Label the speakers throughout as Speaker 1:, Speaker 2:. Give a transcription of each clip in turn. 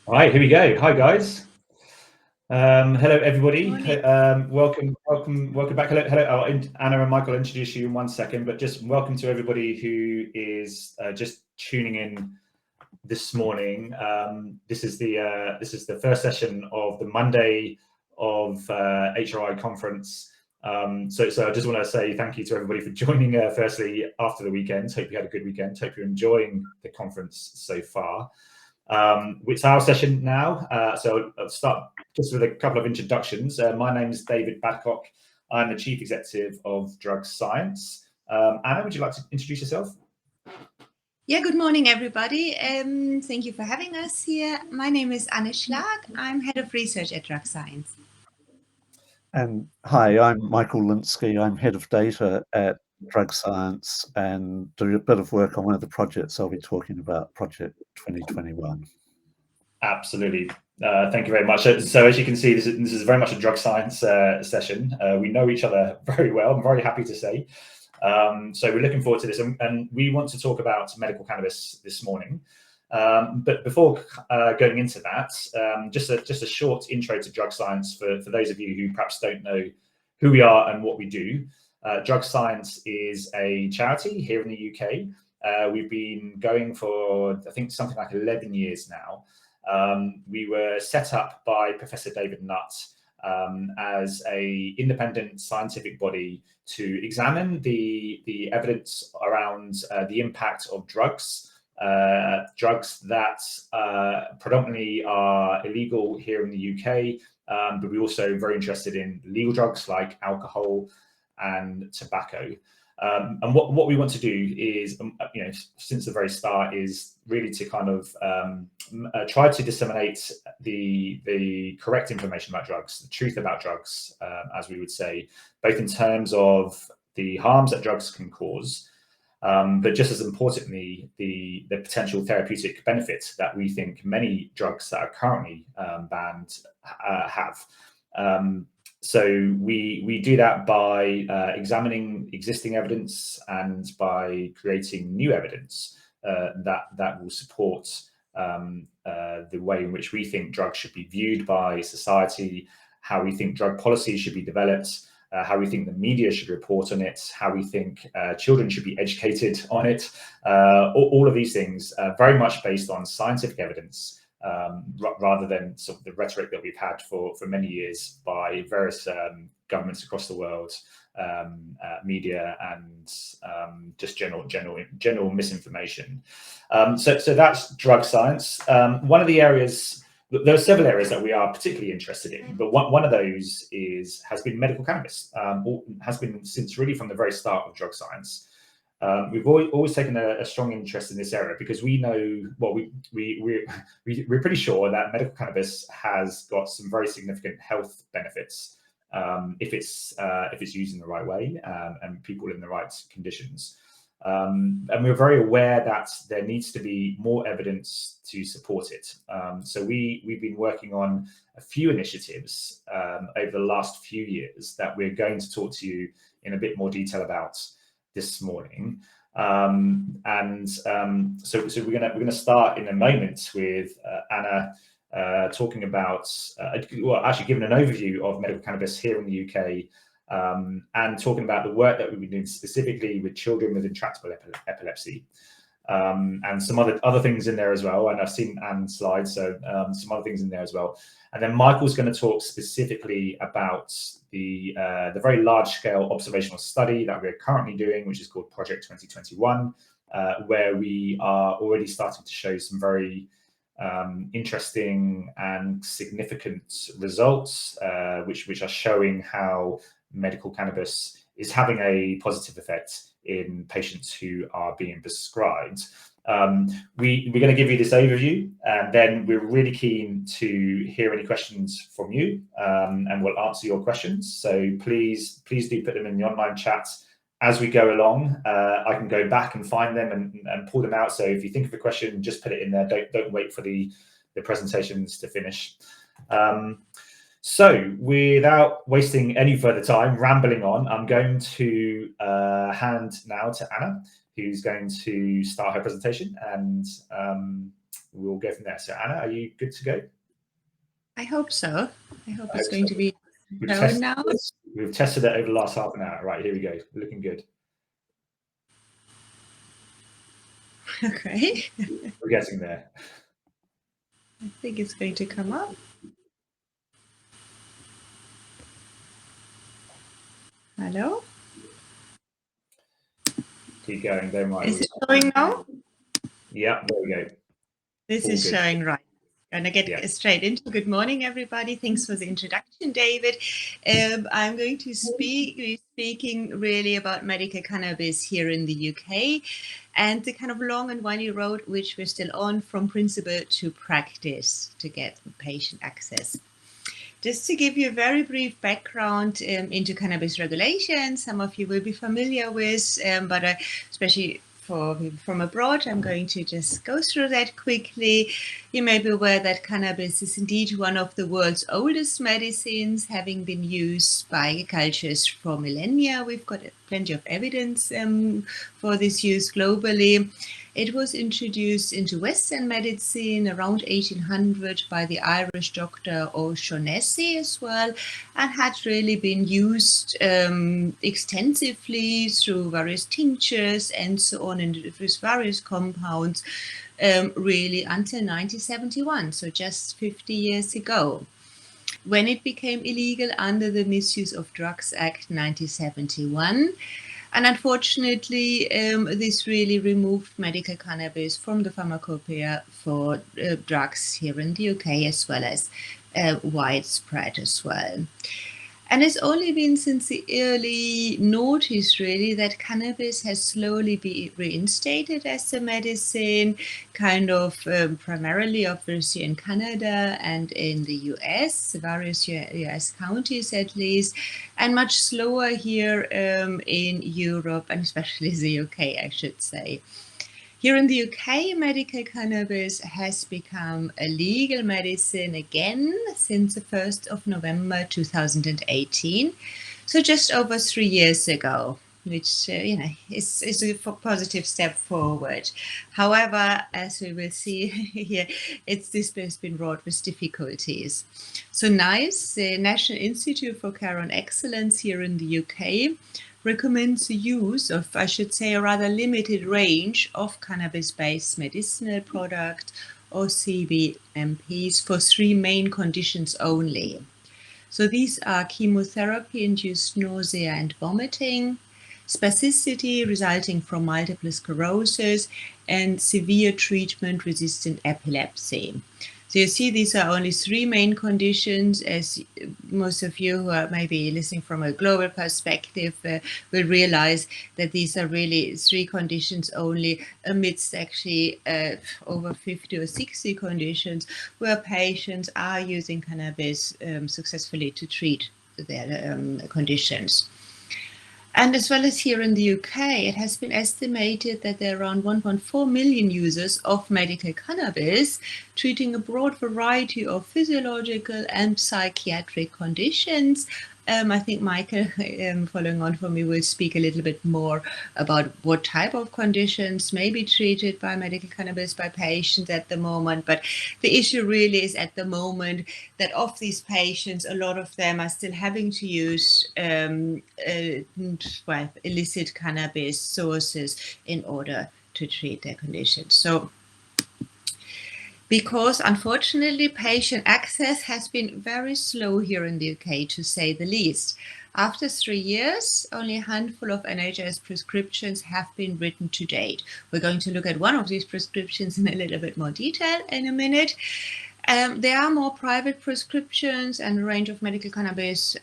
Speaker 1: All right, here we go. Hi, guys. Hello, everybody.
Speaker 2: Morning.
Speaker 1: Welcome back. Hello. Anna and Michael will introduce you in 1 second, but just welcome to everybody who is just tuning in this morning. This is the first session of the Monday of HRI conference. So I just want to say thank you to everybody for joining. Firstly, after the weekend, hope you had a good weekend. Hope you're enjoying the conference so far. It's our session now, so I'll start just with a couple of introductions. My name is David Badcock. I'm the Chief Executive of Drug Science. Anna, would you like to introduce yourself?
Speaker 2: Yeah, good morning, everybody. Thank you for having us here. My name is Anne Schlag. I'm Head of Research at Drug Science.
Speaker 3: And hi, I'm Michael Linsky. I'm Head of Data at Drug Science and do a bit of work on one of the projects I'll be talking about, Project 2021.
Speaker 1: Absolutely. Thank you very much. So as you can see, this is very much a drug science session. We know each other very well, I'm very happy to say. So we're looking forward to this, and we want to talk about medical cannabis this morning. But before going into that, just a short intro to drug science for those of you who perhaps don't know who we are and what we do. Drug Science is a charity here in the UK. We've been going for, I think, something like 11 years now. We were set up by Professor David Nutt as an independent scientific body to examine the evidence around the impact of drugs that predominantly are illegal here in the UK, but we're also very interested in legal drugs like alcohol and tobacco. And what we want to do is, since the very start, is really to kind of try to disseminate the correct information about drugs, the truth about drugs, as we would say, both in terms of the harms that drugs can cause, but just as importantly, the potential therapeutic benefits that we think many drugs that are currently banned have. So we do that by examining existing evidence and by creating new evidence that will support the way in which we think drugs should be viewed by society, how we think drug policy should be developed, how we think the media should report on it, how we think children should be educated on it. All of these things very much based on scientific evidence, rather than sort of the rhetoric that we've had for many years by various governments across the world, media, and just general misinformation. So that's drug science. One of the areas, there are several areas that we are particularly interested in, but one of those has been medical cannabis. Has been since really from the very start of drug science. We've always taken a strong interest in this area because we know, well, we're pretty sure that medical cannabis has got some very significant health benefits if it's used in the right way and people in the right conditions. And we're very aware that there needs to be more evidence to support it. So we've been working on a few initiatives over the last few years that we're going to talk to you in a bit more detail about this morning. So we're gonna start in a moment with Anna talking about actually giving an overview of medical cannabis here in the UK, and talking about the work that we've been doing specifically with children with intractable epilepsy, and some other things in there as well. And I've seen Anne's slides, so some other things in there as well. And then Michael's going to talk specifically about the very large-scale observational study that we're currently doing, which is called Project 2021, where we are already starting to show some very interesting and significant results, which are showing how medical cannabis is having a positive effect in patients who are being prescribed. We're going to give you this overview, and then we're really keen to hear any questions from you, and we'll answer your questions. So please do put them in the online chat as we go along. I can go back and find them and pull them out. So if you think of a question, just put it in there. Don't wait for the presentations to finish. So without wasting any further time rambling on, I'm going to hand now to Anna, who's going to start her presentation, and we'll go from there. So Anna, are you good to go?
Speaker 2: I hope so. I hope it's going to be
Speaker 1: We've
Speaker 2: shown now.
Speaker 1: We've tested it over the last half an hour. Right, here we go. Looking good.
Speaker 2: Okay.
Speaker 1: We're getting there.
Speaker 2: I think it's going to come up. Hello?
Speaker 1: Keep going, don't worry.
Speaker 2: Is it showing now?
Speaker 1: Yeah, there we go.
Speaker 2: This
Speaker 1: All
Speaker 2: is
Speaker 1: good.
Speaker 2: showing right. I'm going to get straight into good morning, everybody. Thanks for the introduction, David. I'm going to be speaking really about medical cannabis here in the UK and the kind of long and windy road which we're still on from principle to practice to get patient access. Just to give you a very brief background into cannabis regulation, some of you will be familiar with, but especially for people from abroad, I'm going to just go through that quickly. You may be aware that cannabis is indeed one of the world's oldest medicines, having been used by cultures for millennia. We've got plenty of evidence for this use globally. It was introduced into Western medicine around 1800 by the Irish doctor O'Shaughnessy as well, and had really been used extensively through various tinctures and so on, and with various compounds, really until 1971, so just 50 years ago, when it became illegal under the Misuse of Drugs Act 1971. And unfortunately, this really removed medical cannabis from the pharmacopoeia for drugs here in the UK, as well as widespread as well. And it's only been since the early noughties, really, that cannabis has slowly been reinstated as a medicine, kind of primarily, obviously, in Canada and in the US, various US counties at least, and much slower here in Europe and especially the UK, I should say. Here in the UK, medical cannabis has become a legal medicine again since the 1st of November 2018, so just over 3 years ago, which is a positive step forward. However, as we will see here, this has been wrought with difficulties. So NICE, the National Institute for Care and Excellence here in the UK, recommends the use of, I should say, a rather limited range of cannabis-based medicinal product or CBMPs for 3 main conditions only. So these are chemotherapy-induced nausea and vomiting, spasticity resulting from multiple sclerosis, and severe treatment-resistant epilepsy. So you see, these are only 3 main conditions, as most of you who are maybe listening from a global perspective will realize that these are really 3 conditions only amidst actually over 50 or 60 conditions where patients are using cannabis successfully to treat their conditions. And as well as here in the UK, it has been estimated that there are around 1.4 million users of medical cannabis, treating a broad variety of physiological and psychiatric conditions. I think Michael, following on from me, will speak a little bit more about what type of conditions may be treated by medical cannabis by patients at the moment. But the issue really is at the moment that of these patients, a lot of them are still having to use illicit cannabis sources in order to treat their conditions. So, because unfortunately patient access has been very slow here in the UK, to say the least. After 3 years, only a handful of NHS prescriptions have been written to date. We're going to look at one of these prescriptions in a little bit more detail in a minute. There are more private prescriptions and a range of medical cannabis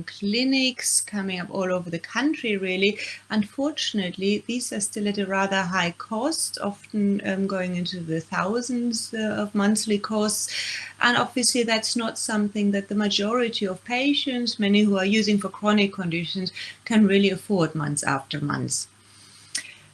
Speaker 2: clinics coming up all over the country, really. Unfortunately, these are still at a rather high cost, often going into the thousands of monthly costs. And obviously, that's not something that the majority of patients, many who are using for chronic conditions, can really afford months after months.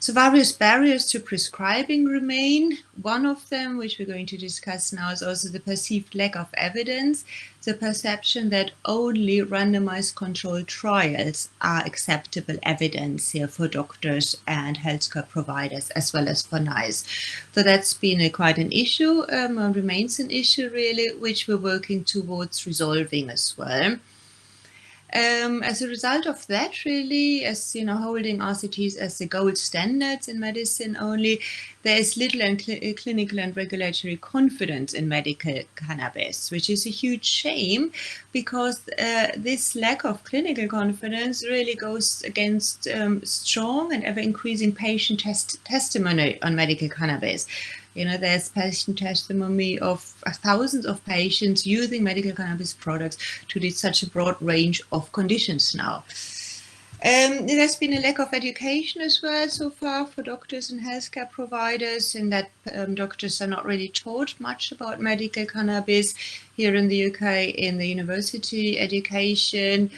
Speaker 2: So various barriers to prescribing remain. One of them, which we're going to discuss now, is also the perceived lack of evidence, the perception that only randomized controlled trials are acceptable evidence here for doctors and healthcare providers, as well as for NICE. So that's been quite an issue, remains an issue really, which we're working towards resolving as well. As a result of that, really, as you know, holding RCTs as the gold standards in medicine only, there is little clinical and regulatory confidence in medical cannabis, which is a huge shame, because this lack of clinical confidence really goes against strong and ever-increasing patient testimony on medical cannabis. You know, there's patient testimony of thousands of patients using medical cannabis products to treat such a broad range of conditions now. There's been a lack of education as well so far for doctors and healthcare providers, in that doctors are not really taught much about medical cannabis here in the UK in the university education.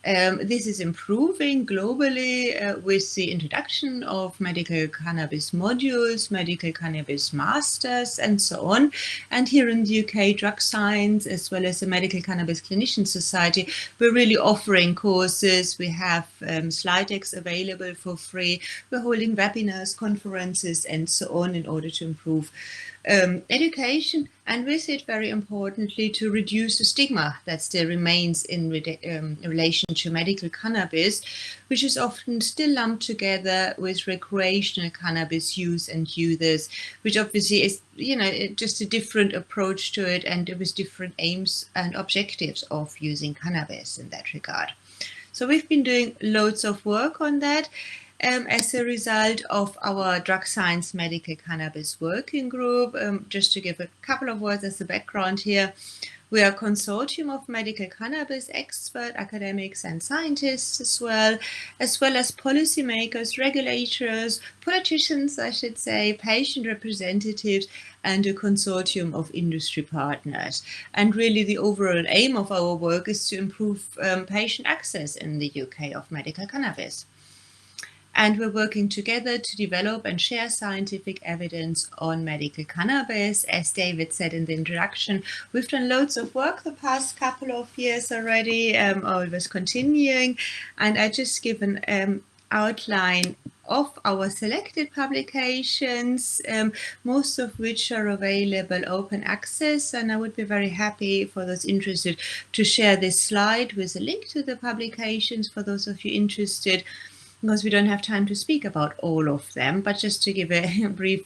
Speaker 2: This is improving globally with the introduction of medical cannabis modules, medical cannabis masters, and so on. And here in the UK, Drug Science, as well as the Medical Cannabis Clinician Society, we're really offering courses. We have slide decks available for free. We're holding webinars, conferences, and so on in order to improve education, and with it, very importantly, to reduce the stigma that still remains in relation to medical cannabis, which is often still lumped together with recreational cannabis use and users, which obviously is, you know, just a different approach to it, and with different aims and objectives of using cannabis in that regard. So we've been doing loads of work on that. As a result of our Drug Science Medical Cannabis Working Group, just to give a couple of words as a background here, we are a consortium of medical cannabis experts, academics and scientists as well as policymakers, regulators, politicians, I should say, patient representatives, and a consortium of industry partners. And really the overall aim of our work is to improve patient access in the UK of medical cannabis. And we're working together to develop and share scientific evidence on medical cannabis. As David said in the introduction, we've done loads of work the past couple of years already, always continuing. And I just give an outline of our selected publications, most of which are available open access. And I would be very happy for those interested to share this slide with a link to the publications for those of you interested, because we don't have time to speak about all of them, but just to give a brief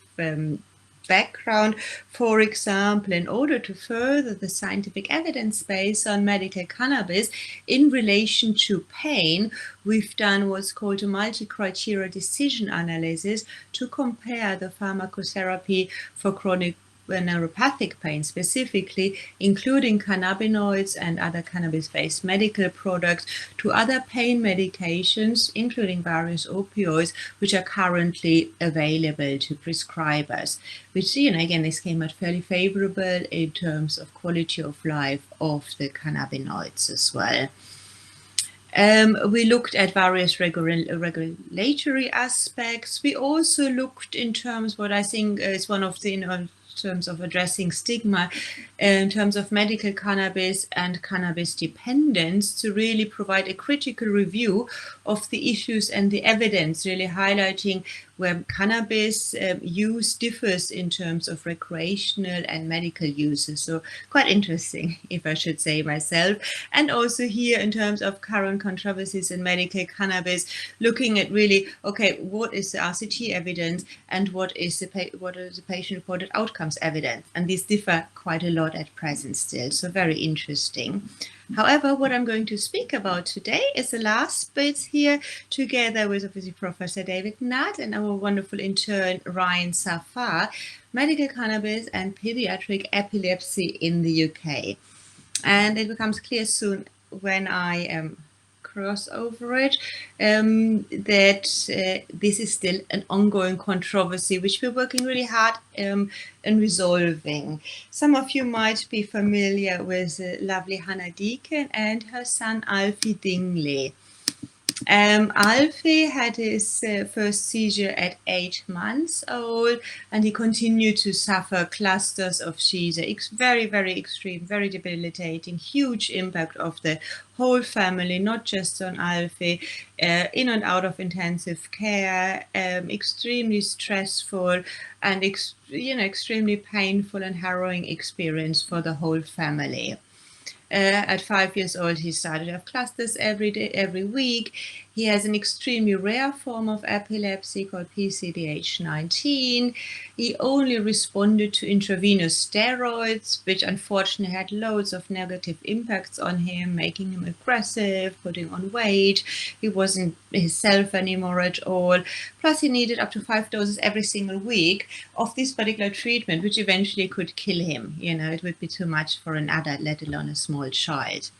Speaker 2: background. For example, in order to further the scientific evidence base on medical cannabis in relation to pain, we've done what's called a multi-criteria decision analysis to compare the pharmacotherapy for chronic neuropathic pain specifically, including cannabinoids and other cannabis-based medical products, to other pain medications, including various opioids, which are currently available to prescribers, which, you know, again, this came out fairly favorable in terms of quality of life of the cannabinoids as well. We looked at various regulatory aspects. We also looked in terms, what I think is one of the, terms of addressing stigma in terms of medical cannabis and cannabis dependence, to really provide a critical review of the issues and the evidence, really highlighting where cannabis use differs in terms of recreational and medical uses. So quite interesting, if I should say myself. And also here in terms of current controversies in medical cannabis, looking at really, okay, what is the RCT evidence and what is the patient-reported outcomes evidence? And these differ quite a lot at present still, so very interesting. However, what I'm going to speak about today is the last bit here, together with obviously Professor David Nutt and our wonderful intern Ryan Safar, medical cannabis and pediatric epilepsy in the UK. And it becomes clear soon when I cross over it, that this is still an ongoing controversy, which we're working really hard in resolving. Some of you might be familiar with lovely Hannah Deacon and her son Alfie Dingley. Alfie had his first seizure at 8 months old, and he continued to suffer clusters of seizure. Very, very extreme, very debilitating, huge impact of the whole family, not just on Alfie, in and out of intensive care, extremely stressful and extremely painful and harrowing experience for the whole family. At 5 years old, he started to have clusters every day, every week. He has an extremely rare form of epilepsy called PCDH19. He only responded to intravenous steroids, which unfortunately had loads of negative impacts on him, making him aggressive, putting on weight. He wasn't himself anymore at all. Plus, he needed up to 5 doses every single week of this particular treatment, which eventually could kill him. It would be too much for an adult, let alone a small child.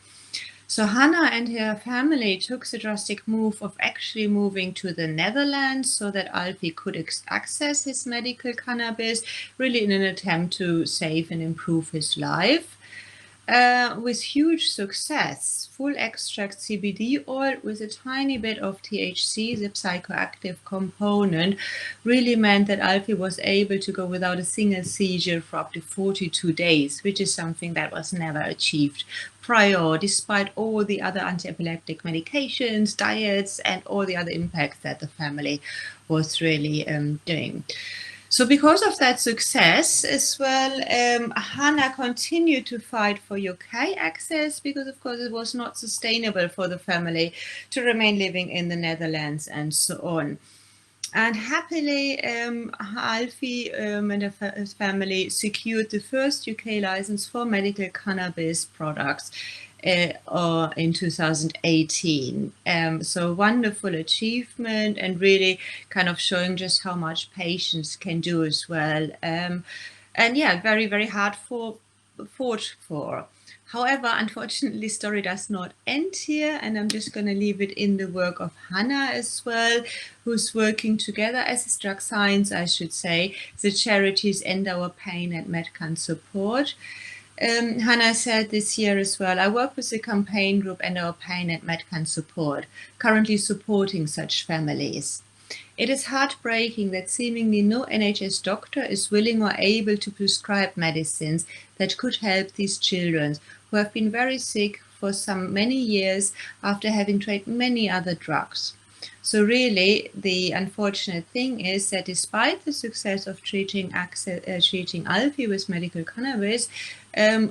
Speaker 2: So Hannah and her family took the drastic move of actually moving to the Netherlands so that Alfie could access his medical cannabis, really in an attempt to save and improve his life. With huge success. Full extract CBD oil with a tiny bit of THC, the psychoactive component, really meant that Alfie was able to go without a single seizure for up to 42 days, which is something that was never achieved prior, despite all the other anti-epileptic medications, diets, and all the other impacts that the family was really doing. So because of that success as well, Hannah continued to fight for UK access because, of course, it was not sustainable for the family to remain living in the Netherlands and so on. And happily, Alfie and his family secured the first UK license for medical cannabis products in 2018. So wonderful achievement, and really kind of showing just how much patients can do as well. And yeah, very, very hard fought for. However, unfortunately, the story does not end here, and I'm just going to leave it in the work of Hannah as well, who's working together as drug science, I should say, the charities End Our Pain and Medcan Support. Hannah said this year as well, I work with the campaign group End Our Pain and Medcan Support, currently supporting such families. It is heartbreaking that seemingly no NHS doctor is willing or able to prescribe medicines that could help these children who have been very sick for many years after having tried many other drugs. So really, the unfortunate thing is that despite the success of treating Alfie with medical cannabis,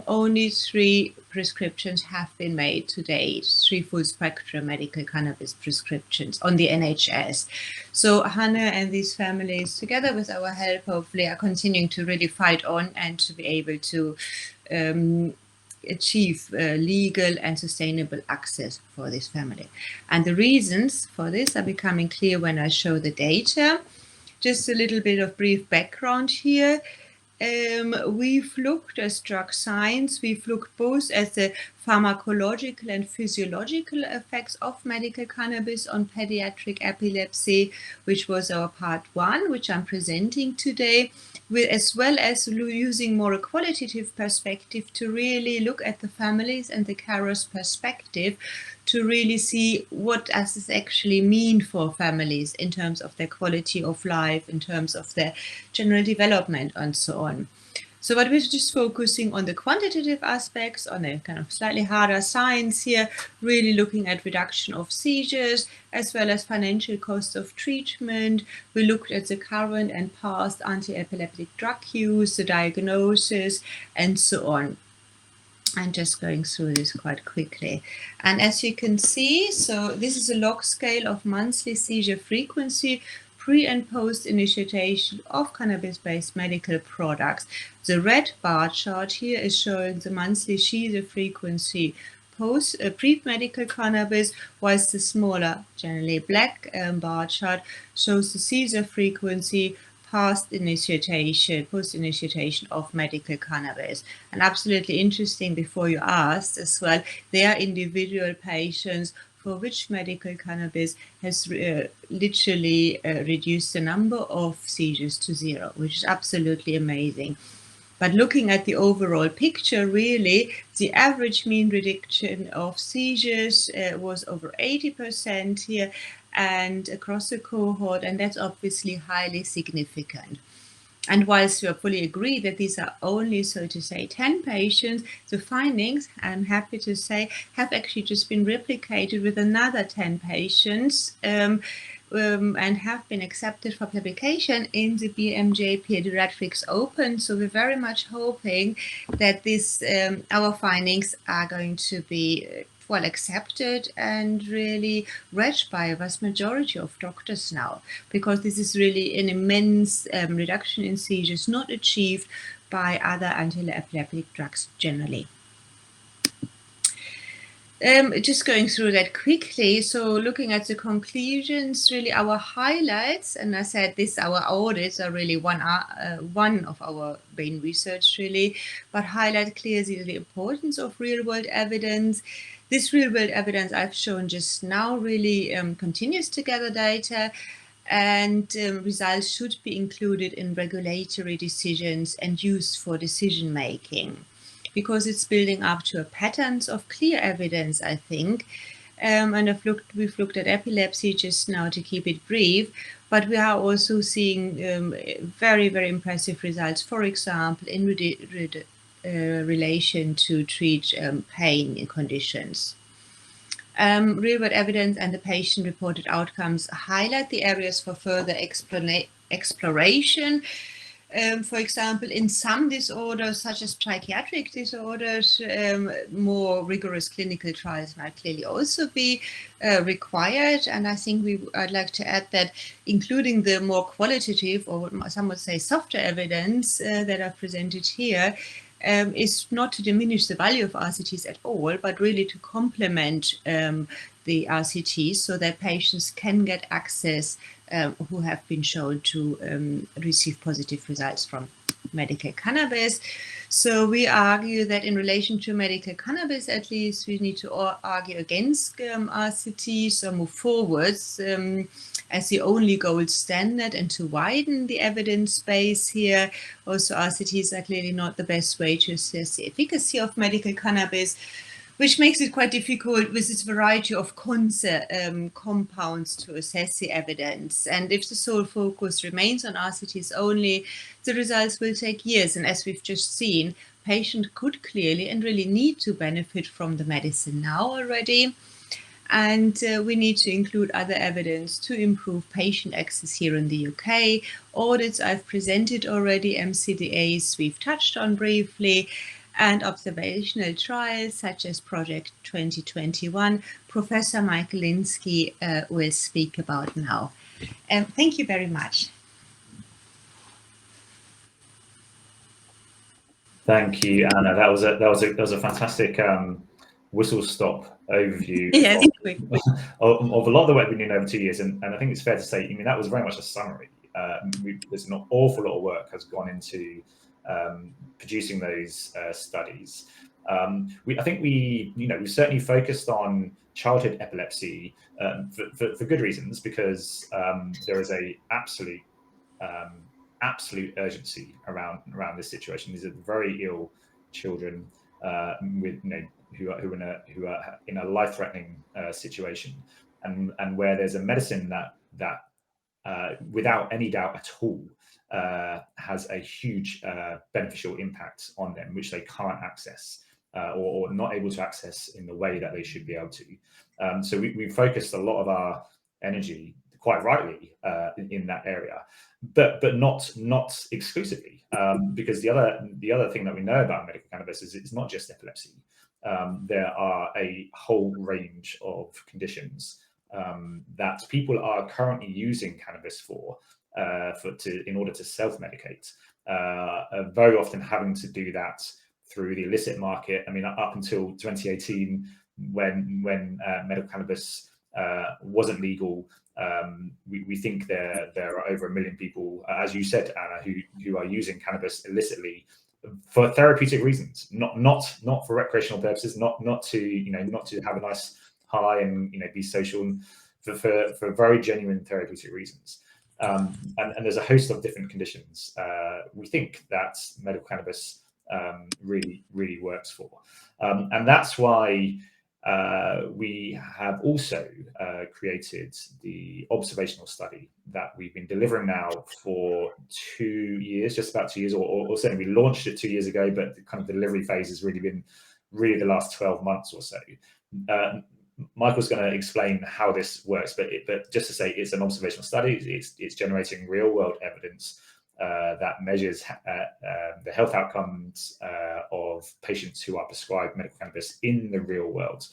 Speaker 2: only 3 prescriptions have been made to date, 3 full spectrum medical cannabis prescriptions on the NHS. So Hannah and these families, together with our help, hopefully are continuing to really fight on and to be able to achieve legal and sustainable access for this family. And the reasons for this are becoming clear when I show the data. Just a little bit of brief background here. We've looked as drug science, we've looked both at the pharmacological and physiological effects of medical cannabis on pediatric epilepsy, which was our part 1, which I'm presenting today, as well as using more a qualitative perspective to really look at the families and the carers' perspective to really see what does this actually mean for families in terms of their quality of life, in terms of their general development and so on. So but we're just focusing on the quantitative aspects, on the kind of slightly harder science here, really looking at reduction of seizures, as well as financial cost of treatment. We looked at the current and past anti-epileptic drug use, the diagnosis, and so on. I'm just going through this quite quickly. And as you can see, so this is a log scale of monthly seizure frequency pre and post initiation of cannabis-based medical products. The red bar chart here is showing the monthly seizure frequency post pre-medical cannabis, whilst the smaller, generally black bar chart shows the seizure frequency post-initiation of medical cannabis. And absolutely interesting, before you asked as well, there are individual patients for which medical cannabis has literally reduced the number of seizures to 0, which is absolutely amazing. But looking at the overall picture, really, the average mean reduction of seizures was over 80% here and across the cohort, and that's obviously highly significant. And whilst we fully agree that these are only, so to say, 10 patients, the findings, I'm happy to say, have actually just been replicated with another 10 patients and have been accepted for publication in the BMJ Pediatrics Open. So we're very much hoping that this our findings are going to be well accepted and really read by a vast majority of doctors now, because this is really an immense reduction in seizures not achieved by other anti-epileptic drugs generally. Just going through that quickly. So looking at the conclusions, really our highlights, and I said this, our audits are really one of our main research really, but highlight clearly the importance of real-world evidence. This real-world evidence I've shown just now really continues to gather data, and results should be included in regulatory decisions and used for decision making, because it's building up to a patterns of clear evidence, I think. And we've looked at epilepsy just now to keep it brief, but we are also seeing very, very impressive results, for example, in relation to treat pain conditions. Real-world evidence and the patient-reported outcomes highlight the areas for further exploration. For example, in some disorders, such as psychiatric disorders, more rigorous clinical trials might clearly also be required. And I think I'd like to add that including the more qualitative, or what some would say softer evidence that I've presented here, is not to diminish the value of RCTs at all, but really to complement the RCTs so that patients can get access who have been shown to receive positive results from medical cannabis. So we argue that in relation to medical cannabis, at least, we need to argue against RCTs or move forwards as the only gold standard, and to widen the evidence base here. Also, RCTs are clearly not the best way to assess the efficacy of medical cannabis, which makes it quite difficult with this variety of compounds to assess the evidence. And if the sole focus remains on RCTs only, the results will take years. And as we've just seen, patients could clearly and really need to benefit from the medicine now already. And we need to include other evidence to improve patient access here in the UK. Audits I've presented already, MCDAs we've touched on briefly, and observational trials such as Project 2021, Professor Michael Linsky will speak about now. Thank you very much.
Speaker 1: Thank you, Anna. That was a fantastic whistle-stop overview
Speaker 2: yes,
Speaker 1: of a lot of the work we've been doing over 2 years, and I think it's fair to say, I mean, that was very much a summary. There's an awful lot of work has gone into producing those studies. I think we certainly focused on childhood epilepsy for good reasons, because there is a absolute urgency around this situation. These are very ill children with who are in a life-threatening situation, and where there's a medicine that without any doubt at all has a huge beneficial impact on them, which they can't access or not able to access in the way that they should be able to. So we focused a lot of our energy, quite rightly, in that area, but not exclusively, because the other thing that we know about medical cannabis is it's not just epilepsy. There are a whole range of conditions that people are currently using cannabis in order to self-medicate, very often having to do that through the illicit market. I mean, up until 2018, when medical cannabis wasn't legal, we think there are over 1 million people, as you said, Anna, who are using cannabis illicitly for therapeutic reasons, not for recreational purposes, not to have a nice high and be social, for very genuine therapeutic reasons. And there's a host of different conditions we think that medical cannabis really works for. And that's why we have also created the observational study that we've been delivering now for 2 years, just about 2 years, or certainly we launched it 2 years ago, but the kind of delivery phase has really been the last 12 months or so. Michael's going to explain how this works, but just to say, it's an observational study. It's generating real-world evidence that measures the health outcomes of patients who are prescribed medical cannabis in the real world.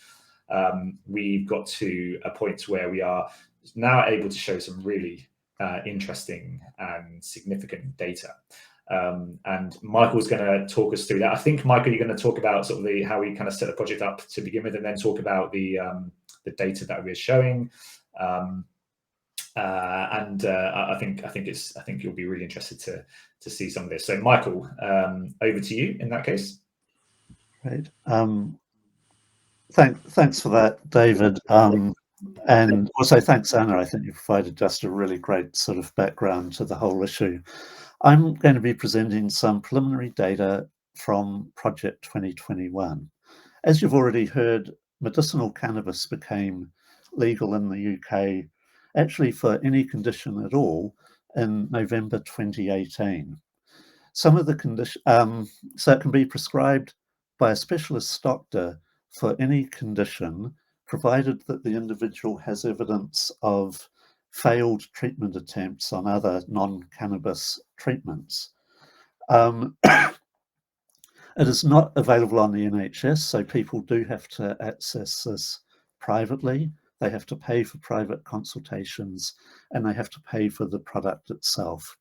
Speaker 1: We've got to a point where we are now able to show some really interesting and significant data. And Michael's going to talk us through that. I think, Michael, you're going to talk about sort of how we kind of set the project up to begin with, and then talk about the data that we're showing. I think you'll be really interested to see some of this. So, Michael, over to you in that case.
Speaker 3: Great. Thanks for that, David. And also thanks, Anna. I think you provided just a really great sort of background to the whole issue. I'm going to be presenting some preliminary data from Project 2021. As you've already heard, medicinal cannabis became legal in the UK, actually for any condition at all, in November 2018. Some of the conditions, so it can be prescribed by a specialist doctor for any condition, provided that the individual has evidence of failed treatment attempts on other non-cannabis treatments. It is not available on the NHS, so people do have to access this privately. They have to pay for private consultations, and they have to pay for the product itself.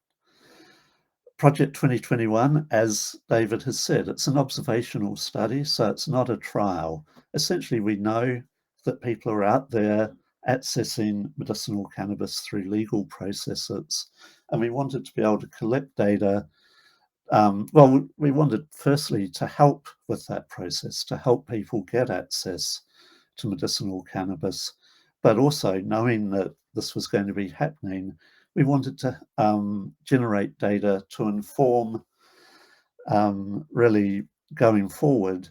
Speaker 3: Project 2021, as David has said, it's an observational study, so it's not a trial. Essentially, we know that people are out there accessing medicinal cannabis through legal processes, and we wanted to be able to collect data. Well, we wanted firstly to help with that process, to help people get access to medicinal cannabis, but also knowing that this was going to be happening, we wanted to generate data to inform, really going forward,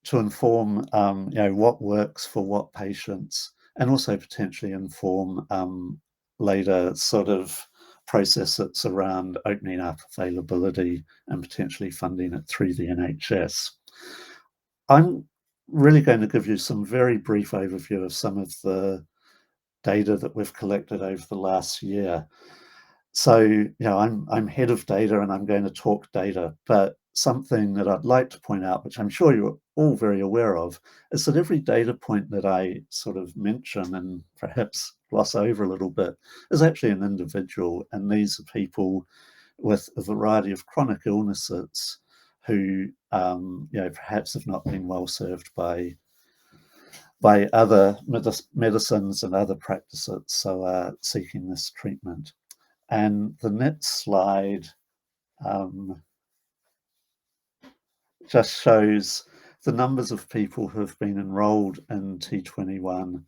Speaker 3: to inform what works for what patients, and also potentially inform later sort of process that's around opening up availability and potentially funding it through the NHS. I'm really going to give you some very brief overview of some of the data that we've collected over the last year. So, I'm head of data and I'm going to talk data, but something that I'd like to point out, which I'm sure you're all very aware of, is that every data point that I sort of mention and perhaps gloss over a little bit is actually an individual, and these are people with a variety of chronic illnesses who, perhaps have not been well served by other medicines and other practices, so are seeking this treatment. And the next slide just shows the numbers of people who have been enrolled in T21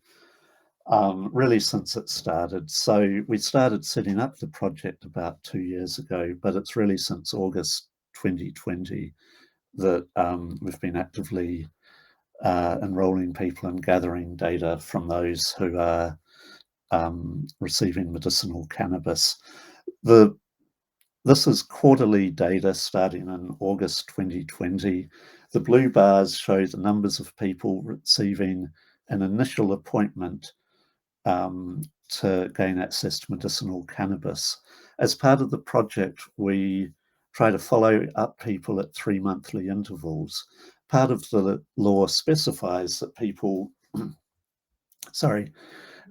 Speaker 3: really since it started. So we started setting up the project about 2 years ago, but it's really since August 2020 that we've been actively enrolling people and gathering data from those who are receiving medicinal cannabis. This is quarterly data starting in August 2020. The blue bars show the numbers of people receiving an initial appointment to gain access to medicinal cannabis. As part of the project, we try to follow up people at 3 monthly intervals. Part of the law specifies that people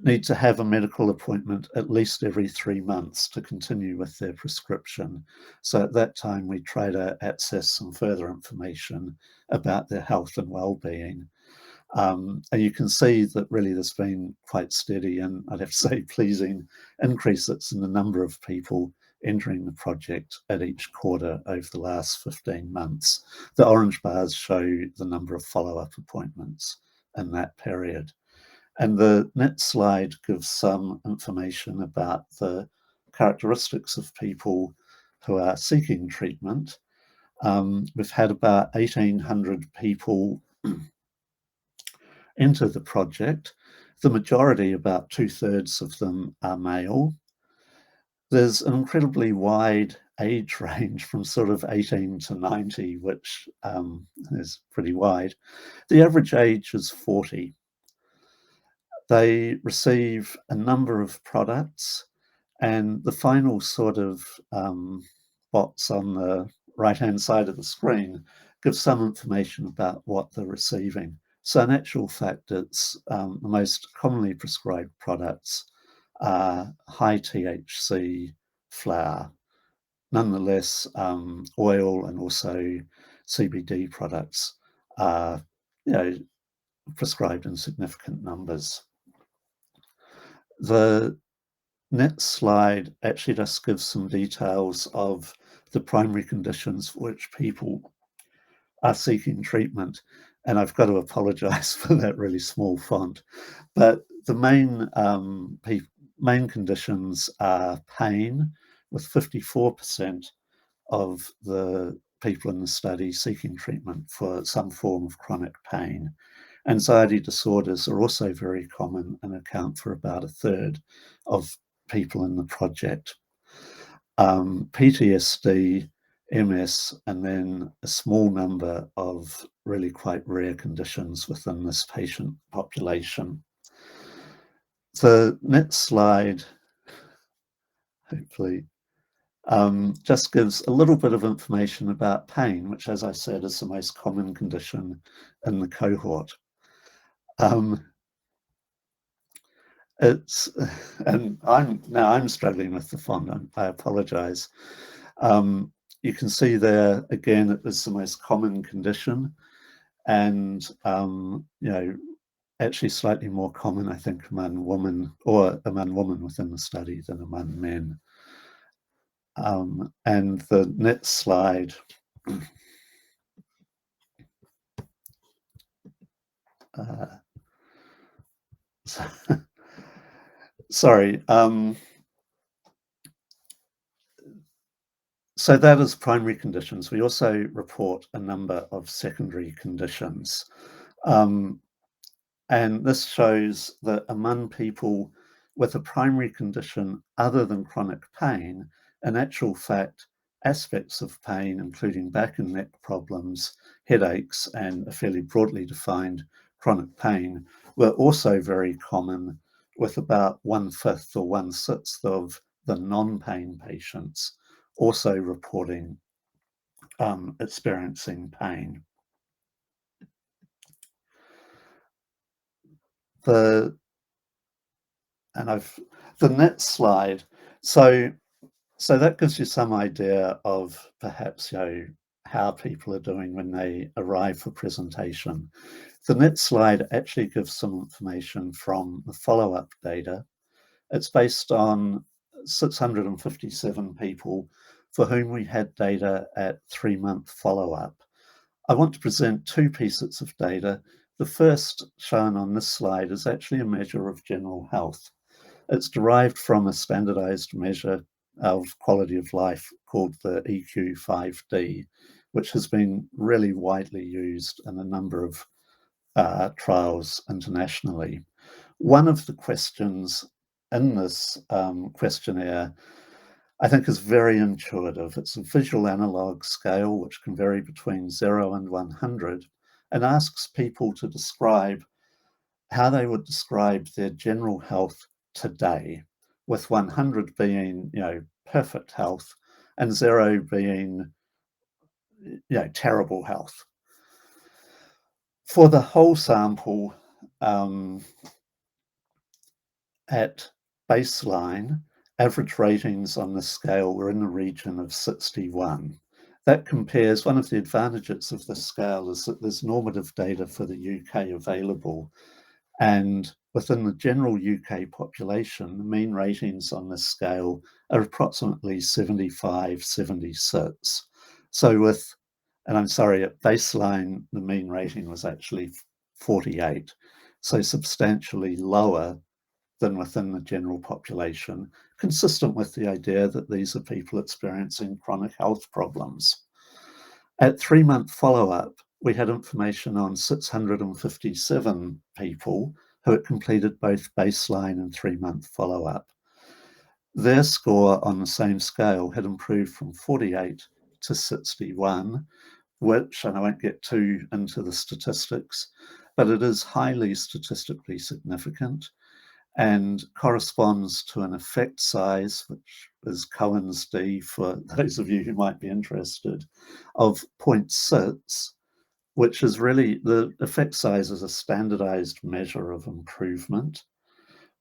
Speaker 3: need to have a medical appointment at least every 3 months to continue with their prescription. So at that time, we try to access some further information about their health and well-being. And you can see that really there's been quite steady, and I'd have to say pleasing, increases in the number of people entering the project at each quarter over the last 15 months. The orange bars show the number of follow-up appointments in that period. And the next slide gives some information about the characteristics of people who are seeking treatment. We've had about 1,800 people enter the project. The majority, about 2/3 of them, are male. There's an incredibly wide age range from sort of 18 to 90, which is pretty wide. The average age is 40. They receive a number of products, and the final sort of box on the right-hand side of the screen gives some information about what they're receiving. So in actual fact, it's the most commonly prescribed products are high THC flower. Nonetheless, oil and also CBD products are, prescribed in significant numbers. The next slide actually just gives some details of the primary conditions for which people are seeking treatment. And I've got to apologize for that really small font. But the main conditions are pain, with 54% of the people in the study seeking treatment for some form of chronic pain. Anxiety disorders are also very common and account for about 1/3 of people in the project. PTSD, MS, and then a small number of really quite rare conditions within this patient population. The next slide, hopefully, just gives a little bit of information about pain, which, as I said, is the most common condition in the cohort. And I'm struggling with the font. I apologize. You can see there again, it is the most common condition, and actually slightly more common, I think, among women within the study than among men. And the next slide. Sorry. So that is primary conditions. We also report a number of secondary conditions. And this shows that among people with a primary condition other than chronic pain, in actual fact, aspects of pain, including back and neck problems, headaches, and a fairly broadly defined chronic pain, were also very common, with about 1/5 or 1/6 of the non-pain patients also reporting experiencing pain. The next slide. So that gives you some idea of perhaps how people are doing when they arrive for presentation. The next slide actually gives some information from the follow-up data. It's based on 657 people for whom we had data at 3-month follow-up. I want to present two pieces of data. The first, shown on this slide, is actually a measure of general health. It's derived from a standardized measure of quality of life called the EQ5D, which has been really widely used in a number of trials internationally. One of the questions in this questionnaire, I think, is very intuitive. It's a visual analog scale which can vary between 0 and 100 and asks people to describe how they would describe their general health today, with 100 being, perfect health and 0 being, terrible health. For the whole sample, at baseline, average ratings on this scale were in the region of 61. That compares, one of the advantages of this scale is that there's normative data for the UK available. And within the general UK population, the mean ratings on this scale are approximately 75, 76. So at baseline, the mean rating was actually 48. so substantially lower than within the general population, consistent with the idea that these are people experiencing chronic health problems. At 3-month follow-up, we had information on 657 people who had completed both baseline and 3-month follow-up. Their score on the same scale had improved from 48 to 61, which, and I won't get too into the statistics, but it is highly statistically significant and corresponds to an effect size, which is Cohen's D for those of you who might be interested, of 0.6, which is really, the effect size is a standardized measure of improvement.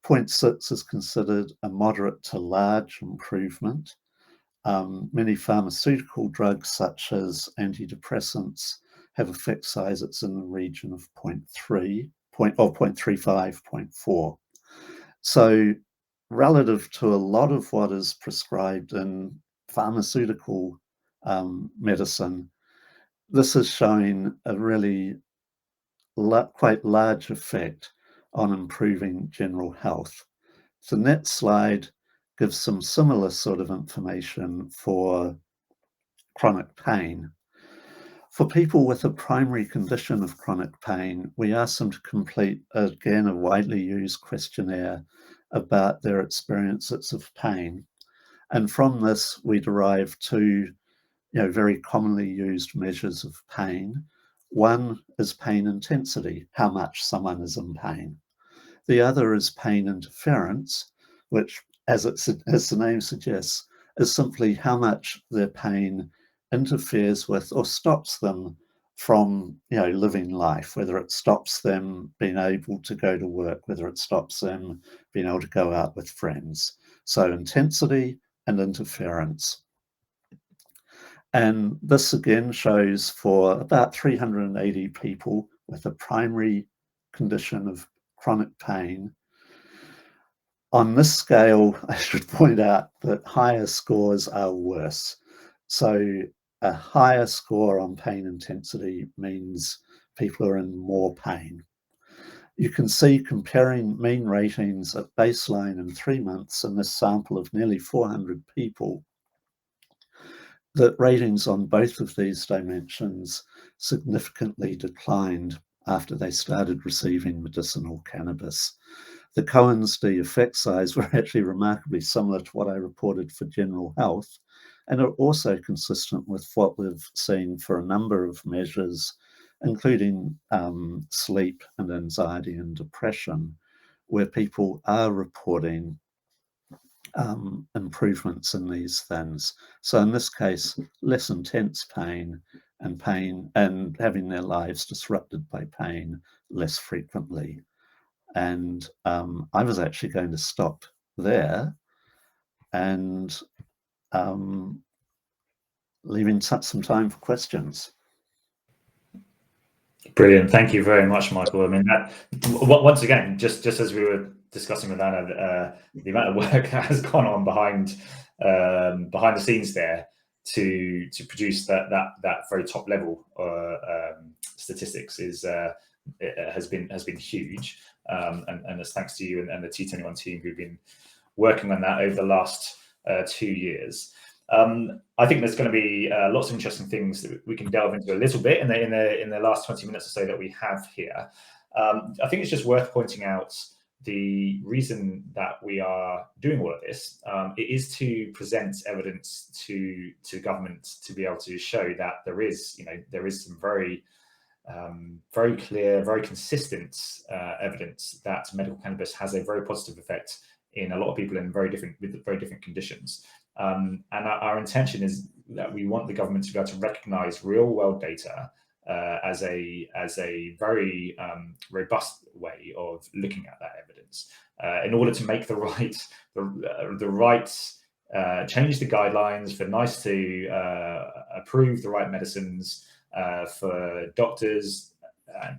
Speaker 3: 0.6 is considered a moderate to large improvement. Many pharmaceutical drugs, such as antidepressants, have effect size that's in the region of 0.3, 0.35, 0.4. So relative to a lot of what is prescribed in pharmaceutical medicine, this is showing a really quite large effect on improving general health. The next slide gives some similar sort of information for chronic pain. For people with a primary condition of chronic pain, we asked them to complete, again, a widely used questionnaire about their experiences of pain. And from this, we derive two very commonly used measures of pain. One is pain intensity, how much someone is in pain. The other is pain interference, which, as the name suggests, is simply how much their pain interferes with or stops them from living life, whether it stops them being able to go to work, whether it stops them being able to go out with friends. So intensity and interference. And this again shows for about 380 people with a primary condition of chronic pain. On this scale, I should point out that higher scores are worse. So a higher score on pain intensity means people are in more pain. You can see, comparing mean ratings at baseline and 3 months in this sample of nearly 400 people, that ratings on both of these dimensions significantly declined after they started receiving medicinal cannabis. The Cohen's D effect size were actually remarkably similar to what I reported for general health, and are also consistent with what we've seen for a number of measures, including sleep and anxiety and depression, where people are reporting improvements in these things. So in this case, less intense pain and having their lives disrupted by pain less frequently. And I was actually going to stop there and leaving some time for questions.
Speaker 1: Brilliant. Thank you very much, Michael. I mean, that once again, just as we were discussing with Anna, the amount of work that has gone on behind the scenes there to produce that very top level statistics has been huge. And it's thanks to you and the T21 team who've been working on that over the last 2 years. I think there's going to be lots of interesting things that we can delve into a little bit in the last 20 minutes or so that we have here. I think it's just worth pointing out the reason that we are doing all of this. It is to present evidence to government to be able to show that there is some very clear, very consistent evidence that medical cannabis has a very positive effect in a lot of people with very different conditions. And our intention is that we want the government to be able to recognise real-world data as a very robust way of looking at that evidence in order to make the right change the guidelines for NICE to approve the right medicines for doctors,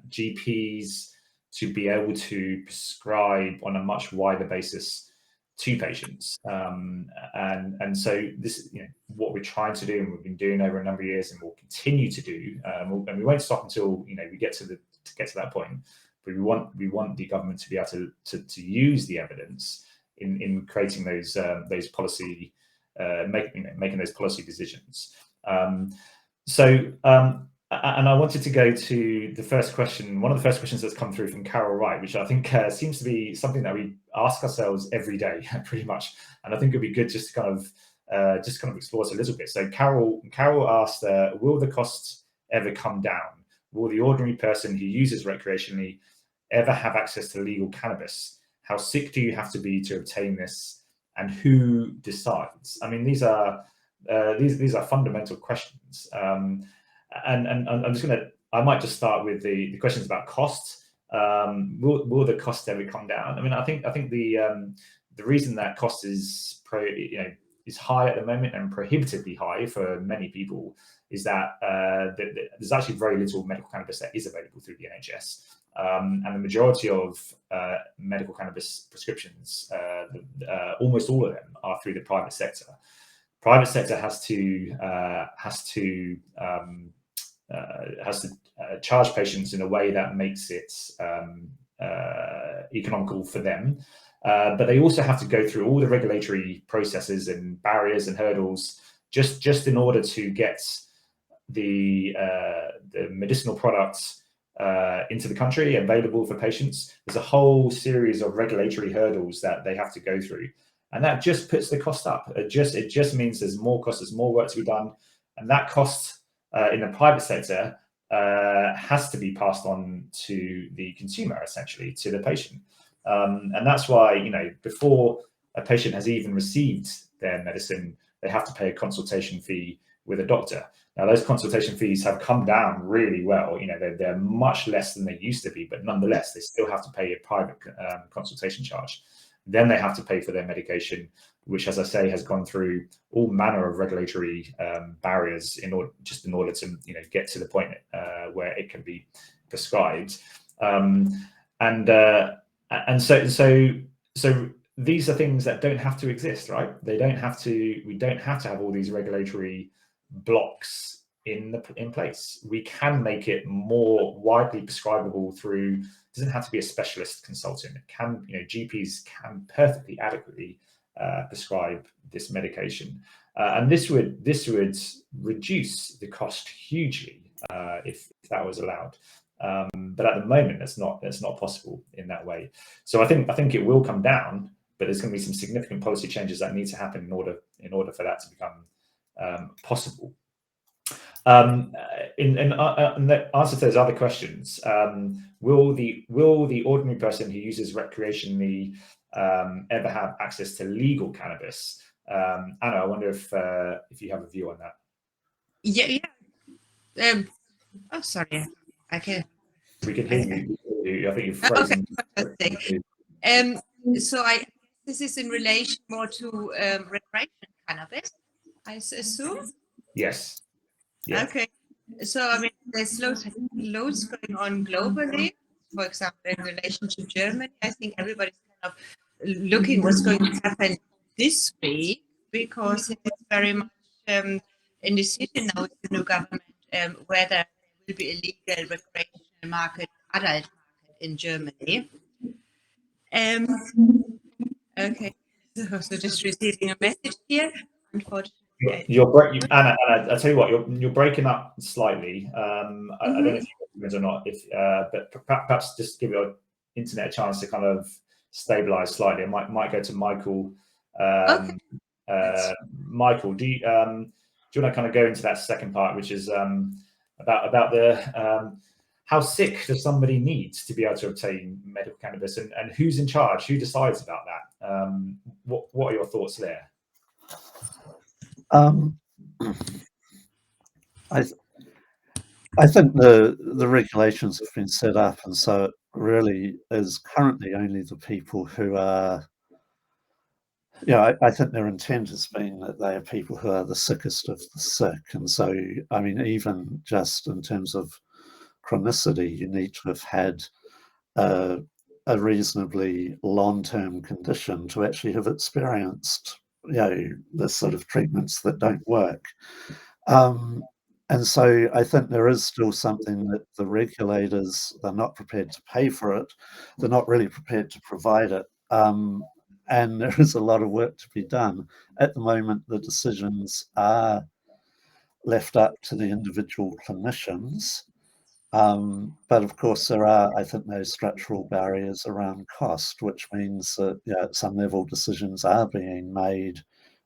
Speaker 1: GPs to be able to prescribe on a much wider basis to patients. And so this, what we're trying to do, and we've been doing over a number of years, and we'll continue to do, and we won't stop until we get to that point. but we want the government to be able to use the evidence in creating those policy making those policy decisions. And I wanted to go to the first question, one of the first questions that's come through from Carol Wright, which I think seems to be something that we ask ourselves every day, pretty much. And I think it'd be good just to kind of explore it a little bit. So Carol asked, will the costs ever come down? Will the ordinary person who uses recreationally ever have access to legal cannabis? How sick do you have to be to obtain this? And who decides? I mean, these are fundamental questions. And I'm just I might just start with the questions about costs. Will the cost ever come down? I mean, I think the reason that cost is high at the moment and prohibitively high for many people is that there's actually very little medical cannabis that is available through the NHS. And the majority of medical cannabis prescriptions, almost all of them, are through the private sector. Private sector has to charge patients in a way that makes it economical for them. But they also have to go through all the regulatory processes and barriers and hurdles just in order to get the medicinal products into the country, available for patients. There's a whole series of regulatory hurdles that they have to go through, and that just puts the cost up. It just means there's more cost, there's more work to be done, and that cost in the private sector has to be passed on to the consumer, essentially, to the patient. And that's why, before a patient has even received their medicine, they have to pay a consultation fee with a doctor. Now, those consultation fees have come down really well. They're much less than they used to be, but nonetheless, they still have to pay a private consultation charge. Then they have to pay for their medication, which, as I say, has gone through all manner of regulatory barriers in order to get to the point where it can be prescribed. And so these are things that don't have to exist, right? We don't have to have all these regulatory blocks in place. We can make it more widely prescribable through. It doesn't have to be a specialist consultant. It can, GPs can perfectly adequately prescribe this medication, and this would reduce the cost hugely if that was allowed. But at the moment, that's not possible in that way. So I think it will come down, but there's going to be some significant policy changes that need to happen in order for that to become possible. In the answer to those other questions, will the ordinary person who uses recreationally ever have access to legal cannabis? Anna, I wonder if you have a view on that.
Speaker 2: Yeah. Oh, sorry. I can.
Speaker 1: We can hear you. I think you're frozen.
Speaker 2: Okay. So I guess this is in relation more to recreational cannabis, I assume.
Speaker 1: Yes. Yeah.
Speaker 2: Okay. So I mean, there's loads going on globally. For example, in relation to Germany, I think everybody's kind of looking what's going to happen this week, because it's very much in decision now with the new government whether there will be a legal recreational market, adult market in Germany. Okay, so just receiving a message here, unfortunately.
Speaker 1: Anna, I'll tell you what, you're breaking up slightly. I don't know if you or not, but perhaps just give your internet a chance to kind of stabilize slightly. I might go to Michael.
Speaker 2: Okay.
Speaker 1: Michael, do you want to kind of go into that second part, which is about the how sick does somebody need to be able to obtain medical cannabis, and who's in charge? Who decides about that? What are your thoughts there?
Speaker 3: I think the regulations have been set up, and so it really is currently only the people who are. I think their intent has been that they are people who are the sickest of the sick, and so I mean, even just in terms of chronicity, you need to have had a reasonably long-term condition to actually have experienced the sort of treatments that don't work. And so I think there is still something that the regulators, they're not prepared to pay for it. They're not really prepared to provide it. And there is a lot of work to be done. At the moment, the decisions are left up to the individual clinicians. But of course, there are, I think, those structural barriers around cost, which means that at some level decisions are being made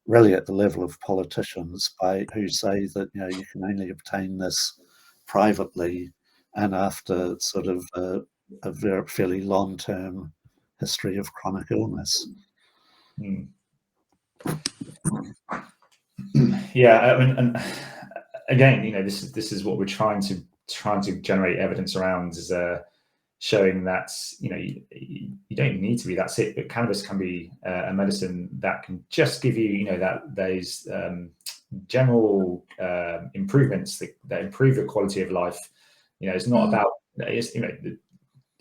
Speaker 3: really at the level of politicians who say that you can only obtain this privately and after sort of a very fairly long-term history of chronic illness.
Speaker 1: Yeah, I mean, and again, this is what we're trying to generate evidence around, is showing that you don't need to be that sick, but cannabis can be a medicine that can just give you that those general improvements that improve your quality of life. It's not about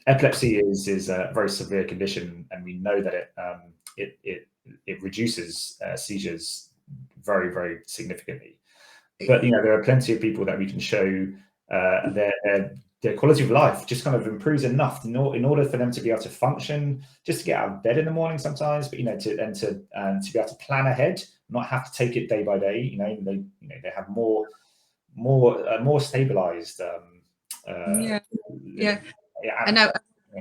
Speaker 1: epilepsy is a very severe condition, and we know that it reduces seizures very, very significantly. But there are plenty of people that we can show their quality of life just kind of improves enough in order for them to be able to function, just to get out of bed in the morning sometimes, but to be able to plan ahead, not have to take it day by day. They have more stabilized.
Speaker 2: And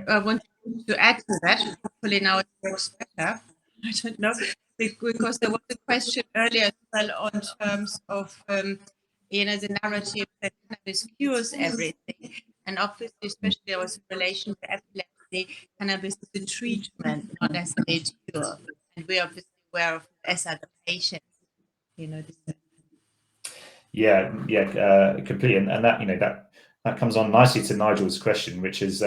Speaker 2: I want to add to that. Hopefully now it works better. I don't know, because there was a question earlier as well on terms of the narrative that cannabis cures everything, and obviously, especially there was in relation to epilepsy, cannabis is a treatment, not as a cure, and we're obviously aware of it as are the patients.
Speaker 1: Completely, and that comes on nicely to Nigel's question, which is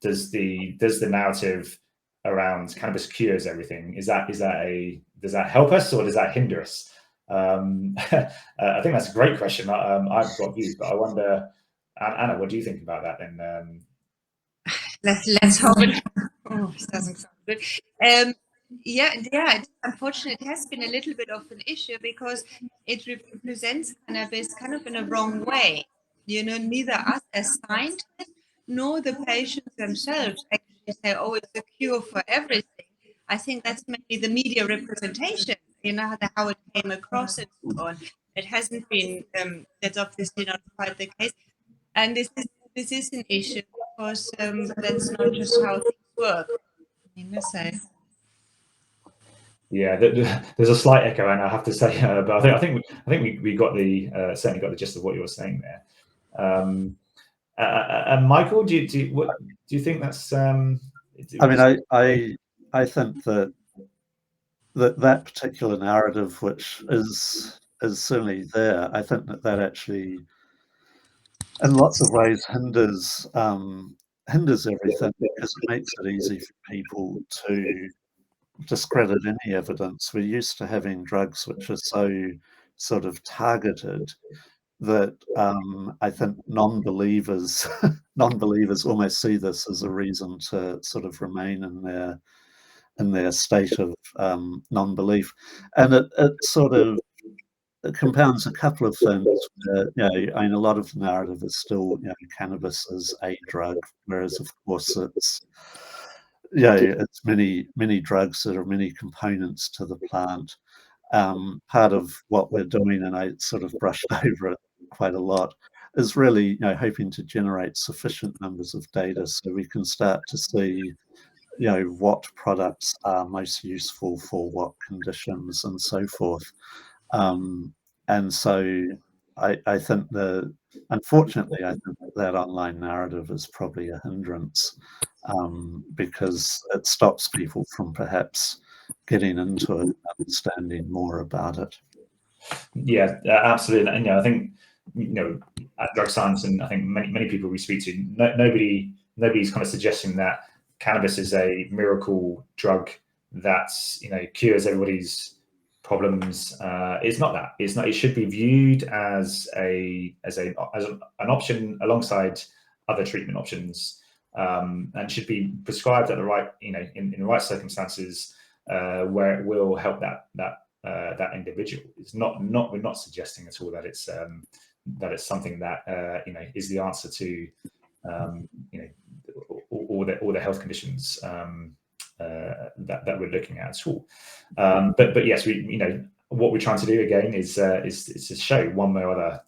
Speaker 1: does the narrative around cannabis cures everything, does that help us or does that hinder us? I think that's a great question. I've got views, but I wonder, Anna, what do you think about that? And
Speaker 2: let's hope it doesn't sound good. Unfortunately, it has been a little bit of an issue because it represents cannabis kind of in a wrong way. Neither us as scientists nor the patients themselves actually say, "Oh, it's a cure for everything." I think that's maybe the media representation, how it came across and so on. It hasn't been. That's obviously not quite the case, and this is an issue because that's not just how things work.
Speaker 1: Yeah, there's a slight echo, and I have to say, but I think we got certainly got the gist of what you were saying there. And Michael, do you think that's?
Speaker 3: I mean, I think that particular narrative, which is certainly there, I think that actually, in lots of ways, hinders everything, because it makes it easy for people to discredit any evidence. We're used to having drugs which are so sort of targeted that I think non-believers almost see this as a reason to sort of remain in their state of non-belief, and it sort of compounds a couple of things. I mean, a lot of the narrative is still cannabis is a drug, whereas of course it's many drugs. There are many components to the plant. Part of what we're doing, and I sort of brushed over it quite a lot, is really hoping to generate sufficient numbers of data so we can start to see what products are most useful for what conditions and so forth. And so I think unfortunately, I think that online narrative is probably a hindrance, because it stops people from perhaps getting into it, understanding more about it.
Speaker 1: Yeah, absolutely. And I think at Drug Science, and I think many people we speak to, nobody's kind of suggesting that cannabis is a miracle drug that cures everybody's problems. It's not that. It's not. It should be viewed as an option alongside other treatment options, and should be prescribed at the right in the right circumstances, where it will help that individual. It's not. We're not suggesting at all that it's it's something that is the answer to all the health conditions that we're looking at all. But yes, what we're trying to do again is to show one way or other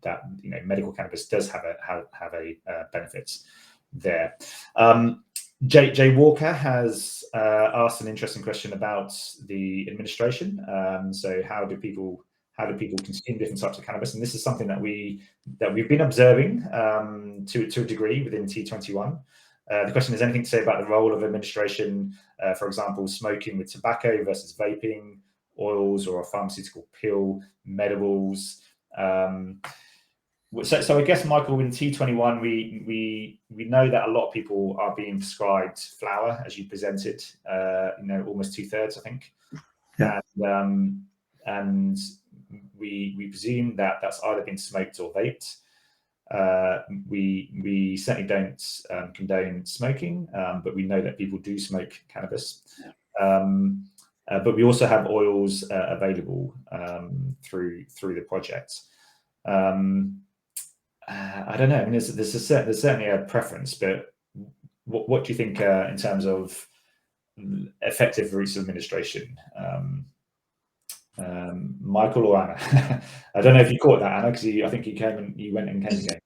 Speaker 1: that medical cannabis does have a benefit there. Jay Walker has asked an interesting question about the administration. So how do people consume different types of cannabis? And this is something that we've been observing to a degree within T21. The question is, anything to say about the role of administration, for example, smoking with tobacco versus vaping, oils or a pharmaceutical pill, medibles. So I guess, Michael, in T21, we know that a lot of people are being prescribed flower, as you presented. Almost 2/3, I think.
Speaker 3: Yeah.
Speaker 1: And we presume that that's either been smoked or vaped. We certainly don't condone smoking, but we know that people do smoke cannabis. But we also have oils available through the project. I don't know. I mean, there's certainly a preference, but what do you think in terms of effective routes of administration? Michael or Anna? I don't know if you caught that, Anna, because I think you went and came again.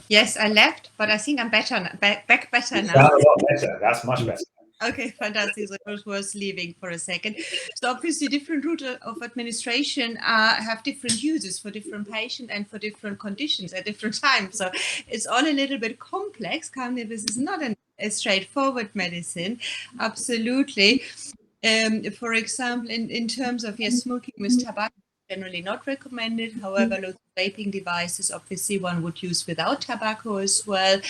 Speaker 2: Yes, I left, but I think I'm better back better now.
Speaker 1: That's a lot better. That's much better.
Speaker 2: Okay, fantastic. So it was leaving for a second. So obviously different route of administration have different uses for different patients and for different conditions at different times. So it's all a little bit complex. Cannabis is not a straightforward medicine. Absolutely. For example, in terms of smoking with tobacco, generally not recommended. However, lots of vaping devices, obviously one would use without tobacco as well.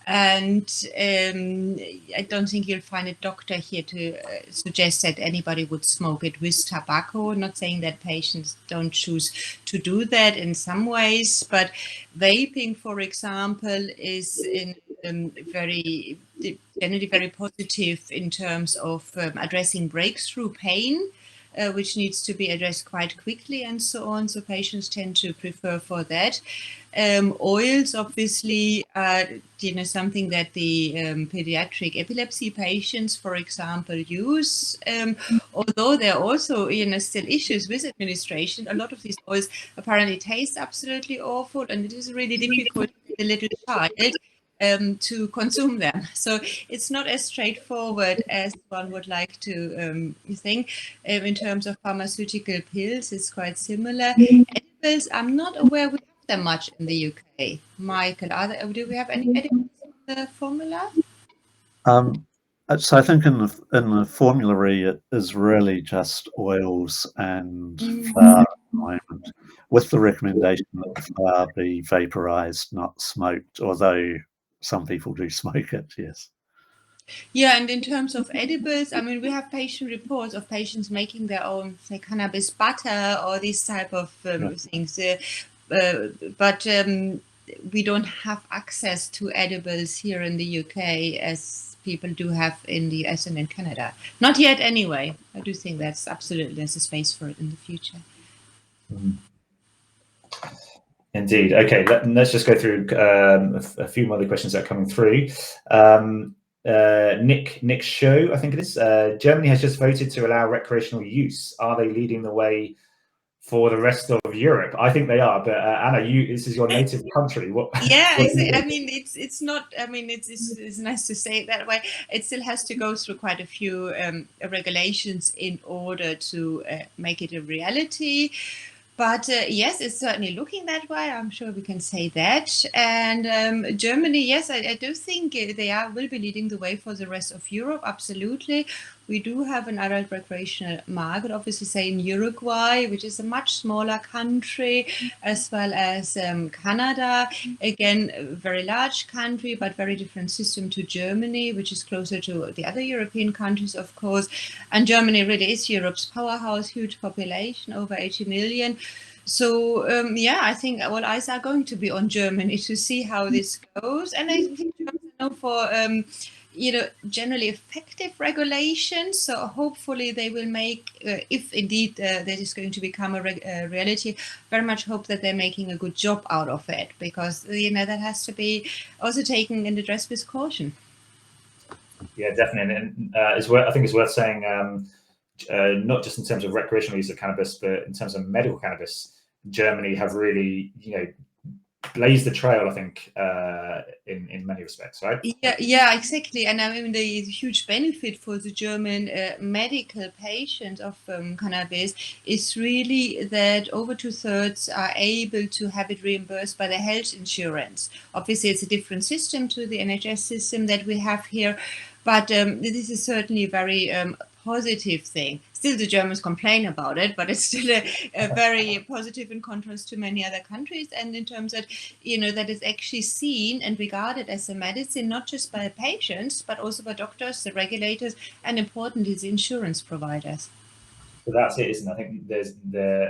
Speaker 2: And I don't think you'll find a doctor here to suggest that anybody would smoke it with tobacco. Not saying that patients don't choose to do that in some ways, but vaping, for example, is generally very positive in terms of addressing breakthrough pain, which needs to be addressed quite quickly and so on. So patients tend to prefer for that. Oils, obviously, something that the pediatric epilepsy patients, for example, use. Although there are also, still issues with administration. A lot of these oils apparently taste absolutely awful, and it is really difficult for the little child to consume them. So it's not as straightforward as one would like to think. In terms of pharmaceutical pills, it's quite similar. Edibles, I'm not aware we have them much in the UK. Michael, do we have any edibles in the formula?
Speaker 3: So I think in the formulary it is really just oils and flour at the moment, with the recommendation that the flour be vaporized, not smoked, although some people do smoke it, yes.
Speaker 2: Yeah, and in terms of edibles, I mean, we have patient reports of patients making their own, say, cannabis butter or these type of things. But we don't have access to edibles here in the UK as people do have in the US and in Canada. Not yet, anyway. I do think there's a space for it in the future.
Speaker 1: Indeed. Okay, let's just go through a few other questions that are coming through. Nick Show, I think it is. Germany has just voted to allow recreational use. Are they leading the way for the rest of Europe? I think they are, but Anna, this is your native country.
Speaker 2: I mean, it's not. I mean, it's nice to say it that way. It still has to go through quite a few regulations in order to make it a reality. But yes, it's certainly looking that way. I'm sure we can say that. And Germany, yes, I do think they will be leading the way for the rest of Europe. Absolutely. We do have an adult recreational market, obviously, say in Uruguay, which is a much smaller country, as well as Canada. Again, a very large country, but very different system to Germany, which is closer to the other European countries, of course. And Germany really is Europe's powerhouse, huge population, over 80 million. So, I think all eyes are going to be on Germany to see how this goes. And I think for generally effective regulations. So hopefully they will make, if indeed that is going to become a reality, very much hope that they're making a good job out of it, because that has to be also taken and addressed with caution.
Speaker 1: Yeah, definitely, and I think it's worth saying, not just in terms of recreational use of cannabis, but in terms of medical cannabis, Germany have really, blazed the trail, I think, in many respects, right?
Speaker 2: Yeah, exactly. And I mean, the huge benefit for the German medical patients of cannabis is really that over 2/3 are able to have it reimbursed by the health insurance. Obviously, it's a different system to the NHS system that we have here, but this is certainly a very positive thing. Still, the Germans complain about it, but it's still a very positive in contrast to many other countries. And in terms of, that is actually seen and regarded as a medicine, not just by patients, but also by doctors, the regulators, and importantly, the insurance providers.
Speaker 1: So that's it, isn't it? I think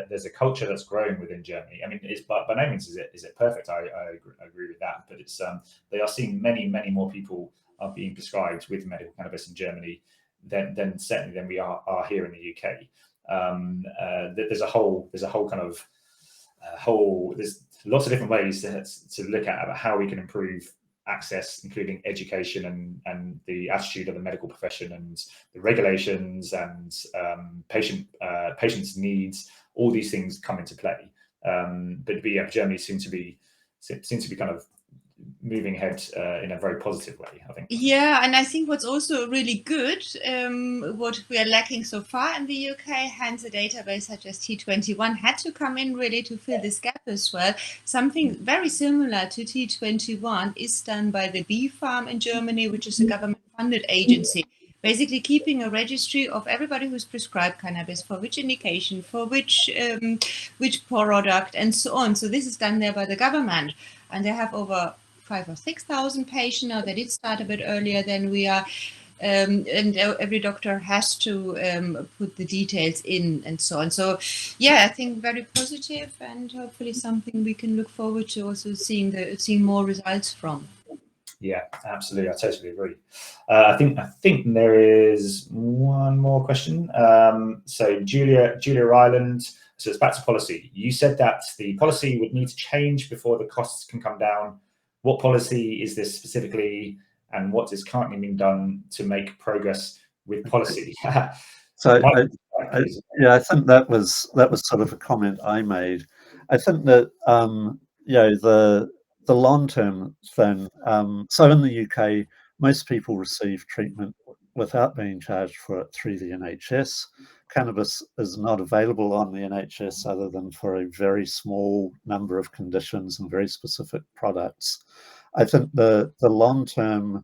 Speaker 1: there's a culture that's growing within Germany. I mean, it's by no means is it perfect. I agree with that, but it's they are seeing many more people are being prescribed with medical cannabis in Germany than certainly than we are here in the UK. There's a whole kind of there's lots of different ways to look at about how we can improve access, including education and the attitude of the medical profession and the regulations and patients' needs. All these things come into play. But yeah, Germany seems to be kind of moving ahead in a very positive way, I think.
Speaker 2: Yeah, and I think what's also really good, what we are lacking so far in the UK, hence a database such as T21 had to come in really to fill this gap as well. Something very similar to T21 is done by the Bee Farm in Germany, which is a government-funded agency, basically keeping a registry of everybody who's prescribed cannabis, for which indication, for which product, and so on. So this is done there by the government, and they have over 5,000 or 6,000 patients now. They did start a bit earlier than we are, and every doctor has to put the details in and so on. So yeah, I think very positive, and hopefully something we can look forward to also seeing more results from.
Speaker 1: Yeah, absolutely. I totally agree. I think there is one more question. So Julia Ryland. So it's back to policy. You said that the policy would need to change before the costs can come down. What policy is this specifically, and what is currently being done to make progress with policy?
Speaker 3: So I think that was sort of a comment I made. I think that the long-term thing. So in the UK, most people receive treatment without being charged for it through the NHS. Cannabis is not available on the NHS other than for a very small number of conditions and very specific products. I think the long-term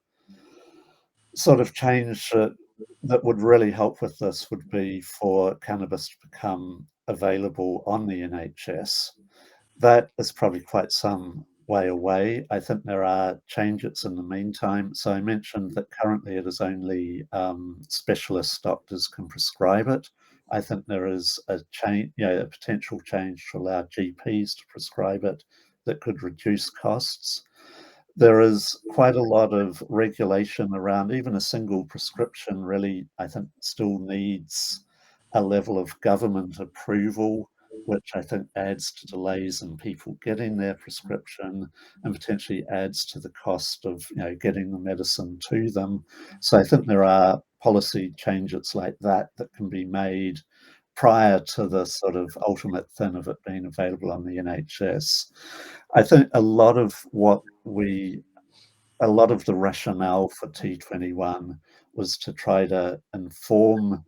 Speaker 3: sort of change that would really help with this would be for cannabis to become available on the NHS. That is probably quite some way away. I think there are changes in the meantime. So I mentioned that currently it is only specialist doctors can prescribe it. I think there is a potential change to allow GPs to prescribe it that could reduce costs. There is quite a lot of regulation around even a single prescription really, I think, still needs a level of government approval, which I think adds to delays in people getting their prescription and potentially adds to the cost of getting the medicine to them. So I think there are policy changes like that can be made prior to the sort of ultimate thing of it being available on the NHS. I think a lot of the rationale for T21 was to try to inform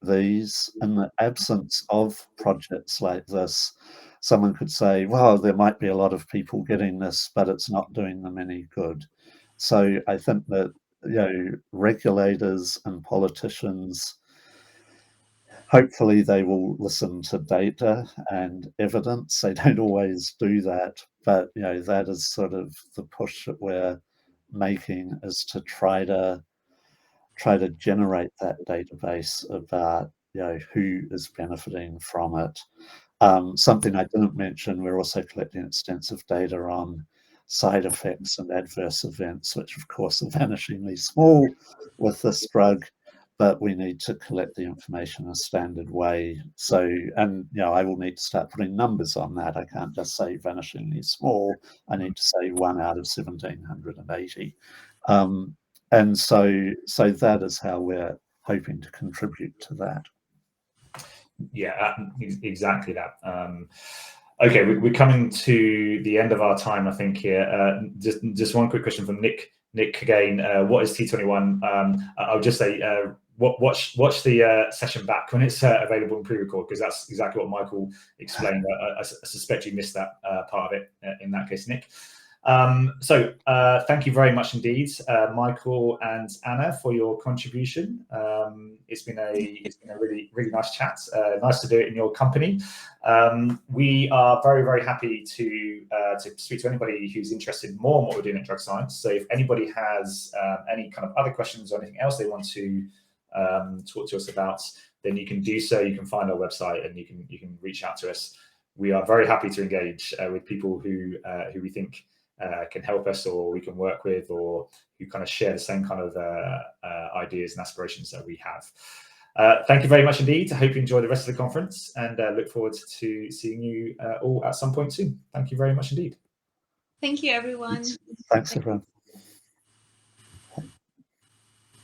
Speaker 3: these. In the absence of projects like this, someone could say, well, there might be a lot of people getting this, but it's not doing them any good. So I think that regulators and politicians, hopefully they will listen to data and evidence. They don't always do that, but that is sort of the push that we're making, is to try to generate that database about who is benefiting from it. Something I didn't mention, we're also collecting extensive data on side effects and adverse events, which of course are vanishingly small with this drug, but we need to collect the information in a standard way. So, and I will need to start putting numbers on that. I can't just say vanishingly small. I need to say 1 out of 1,780. And so that is how we're hoping to contribute to that.
Speaker 1: Yeah, exactly that. Okay, we're coming to the end of our time, I think, here. Just one quick question from Nick again. What is T21? I'll just say, watch the session back when it's available in pre-record, because that's exactly what Michael explained. I suspect you missed that part of it in that case, Nick. So thank you very much indeed, Michael and Anna, for your contribution. It's been a really nice chat. Nice to do it in your company. We are very happy to speak to anybody who's interested more in what we're doing at Drug Science. So if anybody has any kind of other questions or anything else they want to talk to us about, then you can do so. You can find our website and you can reach out to us. We are very happy to engage with people who we think can help us, or we can work with, or who kind of share the same kind of ideas and aspirations that we have. Thank you very much indeed. I hope you enjoy the rest of the conference, and look forward to seeing you all at some point soon. Thank you very much indeed.
Speaker 2: Thank you, everyone.
Speaker 3: Thanks everyone.